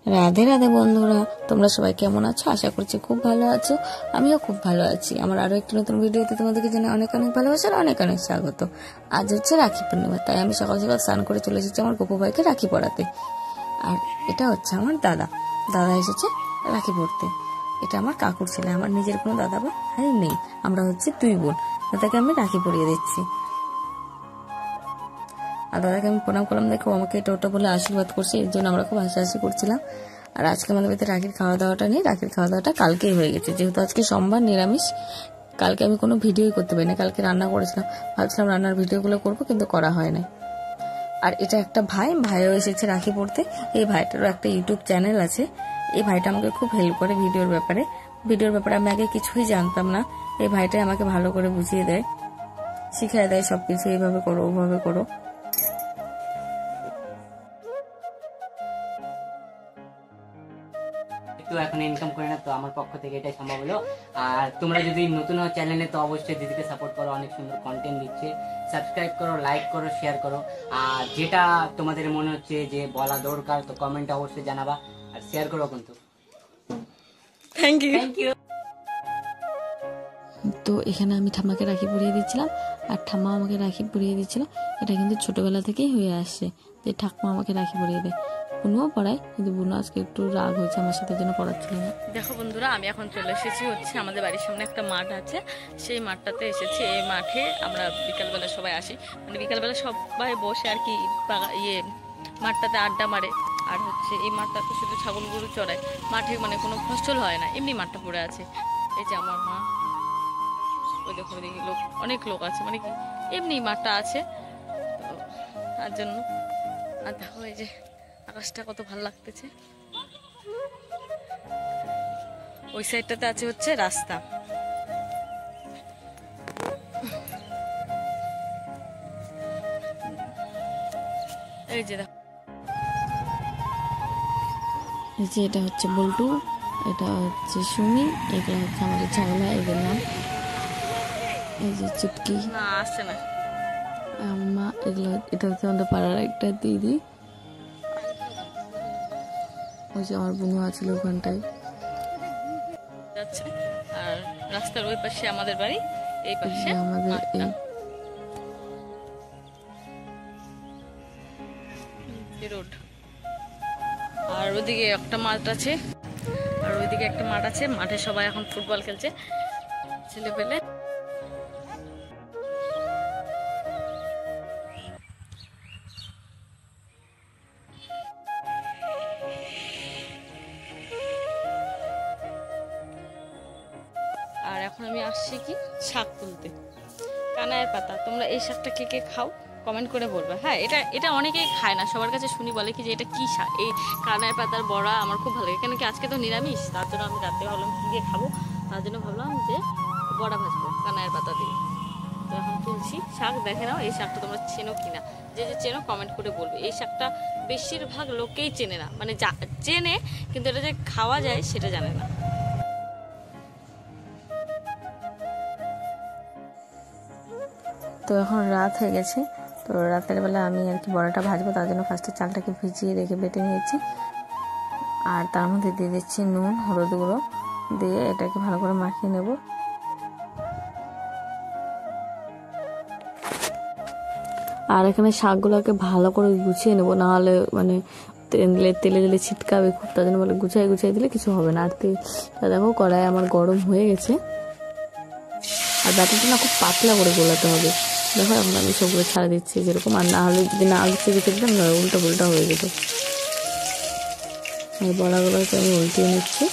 রাধে রাধে বন্ধুরা, তোমরা সবাই কেমন আছো? আশা করছি খুব ভালো আছো। আমিও খুব ভালো আছি। আমার আরো একটি নতুন ভিডিওতে তোমাদেরকে জানাই অনেক অনেক ভালোবাসা আর অনেক অনেক স্বাগত। আজ হচ্ছে রাখি পূর্ণিমা, তাই আমি সকাল সকাল স্নান করে চলে এসেছি আমার গপু ভাইকে রাখি পরাতে। আর এটা হচ্ছে আমার দাদা এসেছে রাখি পরতে। এটা আমার কাকুর ছেলে, আমার নিজের কোনো দাদা ভাই নেই, আমরা হচ্ছে দুই বোন। দাদাকে আমি রাখি পরিয়ে দিচ্ছি। আর দাদাকে আমি প্রণাম করলাম, দেখো আমাকে এটা ওটা বলে আশীর্বাদ করছে, এর জন্য আমরা খুব হাসাহাসি করছিলাম। আর আজকে আমাদের বাড়িতে রাখির খাওয়া দাওয়াটা নেই, রাখির খাওয়া দাওয়াটা কালকেই হয়ে গেছে, যেহেতু আজকে সোমবার নিরামিষ। কালকে আমি কোনো ভিডিওই করতে পারি না, কালকে রান্না করেছিলাম, ভাবছিলাম রান্নার ভিডিওগুলো করবো, কিন্তু করা হয় না। আর এটা একটা ভাইও এসেছে রাখি পড়তে। এই ভাইটারও একটা ইউটিউব চ্যানেল আছে। এই ভাইটা আমাকে খুব হেল্প করে ভিডিওর ব্যাপারে আমি আগে কিছুই জানতাম না। এই ভাইটাই আমাকে ভালো করে বুঝিয়ে দেয়, শিখিয়ে দেয় সবকিছু, এইভাবে করো ওভাবে করো। তো এখন ইনকাম করে না, তো আমার পক্ষ থেকে এটাই সম্ভব হলো। আর তোমরা যদি নতুন হও চ্যানেলে, তো অবশ্যই দিদিকে সাপোর্ট করো, অনেক সুন্দর কন্টেন্ট দিচ্ছে। সাবস্ক্রাইব করো, লাইক করো, শেয়ার করো। আর যেটা তোমাদের মনে হচ্ছে যে বলা দরকার, তো কমেন্টে অবশ্যই জানাবা আর শেয়ার করো কিন্তু। Thank you. তো এখানে আমি ঠাম্মাকে রাখি পরিয়ে দিচ্ছিলাম, আর ঠাম্মা আমাকে রাখি পরিয়ে দিচ্ছিল। এটা কিন্তু ছোটবেলা থেকেই হয়ে আসছে যে ঠাকুমা আমাকে রাখি পরিয়ে দেয়। বুনুও পড়ায়, কিন্তু বুনু আজকে একটু রাগ হয়েছে আমার সাথে, জন্য পড়াচ্ছিল না। দেখো বন্ধুরা, আমি এখন চলে এসেছি হচ্ছে আমাদের বাড়ির সামনে একটা মাঠ আছে, সেই মাঠটাতে এসেছি। এই মাঠে আমরা বিকালবেলা সবাই আসি, মানে বিকালবেলা সবাই বসে আর কি মাঠটাতে আড্ডা মারে। আর হচ্ছে এই মাঠটাতে শুধু ছাগল গরু চড়ায়, মাঠে মানে কোনো ফসল হয় না, এমনি মাঠটা পড়ে আছে। এই যে আমার মা, ওই দেখো দেখি লোক, অনেক লোক আছে, মানে কি এমনি মাঠটা আছে তার জন্য। আর দেখো এই যে আকাশটা কত ভালো লাগতেছে। ওই সাইডটাতে আছে হচ্ছে রাস্তা। এই যে দেখো, এই যে এটা হচ্ছে বল্টু, এটা হচ্ছে সুমি, এগুলো হচ্ছে আমাদের ছাগলা, এদের নাম। এই যে চুটকি, না আসছে না আম্মা, এগুলো এটা হচ্ছে আমাদের পাড়ার একটা দিদি। ওই যে আমার বোনু আছিল ওখানটায় যাচ্ছে। আর রাস্তার ওই পাশে আমাদের বাড়ি, এই পাশে আমাদের এই রোড। আর ওইদিকে একটা মাঠ আছে, মাঠে সবাই এখন ফুটবল খেলছে ছেলে পেলে। আর এখন আমি আসছি কি শাক তুলতে, কানাইয়ের পাতা। তোমরা এই শাকটা কে কে খাও কমেন্ট করে বলবে। হ্যাঁ, এটা অনেকেই খায় না, সবার কাছে শুনি বলে কি যে এটা কি শাক। এই কানাইয়ের পাতার বড়া আমার খুব ভালো লাগে, কেন কি আজকে তো নিরামিষ, তার জন্য আমি রাতে ভাবলাম কি দিয়ে খাবো, তার জন্য ভাবলাম যে বড়া ভাজবো কানাইয়ের পাতা দিয়ে। তো এখন তুলছি শাক। দেখে নাও এই শাকটা তোমরা চেনো কিনা, যে চেনো কমেন্ট করে বলবে। এই শাকটা বেশিরভাগ লোকেই চেনে না, মানে চেনে কিন্তু এটা যে খাওয়া যায় সেটা জানে না। তো এখন রাত হয়ে গেছে, তো রাতের বেলা আমি আর কি বড়াটা ভাজবো, তার জন্য ফার্স্টে চালটাকে ভিজিয়ে রেখে বেটে নিয়েছি। আর তার মধ্যে দিয়ে দিচ্ছি নুন, হলুদ গুঁড়ো দিয়ে এটাকে ভালো করে মাখিয়ে নেব। আর এখানে শাকগুলোকে ভালো করে গুছিয়ে নেবো, নাহলে মানে তেলে দিলে ছিটকাবে খুব, তার জন্য বলে গুছিয়ে দিলে কিছু হবে না। আর দেখো কড়াই আমার গরম হয়ে গেছে, আর ব্যাটারটা না খুব পাতলা করে গোলাতে হবে। দেখো এখন আমি সবগুলো ছাড়া দিচ্ছি যেরকম, আর না হলে যদি না গুছিয়ে রেখে দিতাম উল্টা হয়ে যেত। এই বড়াগুলোকে আমি উল্টিয়ে নিচ্ছি।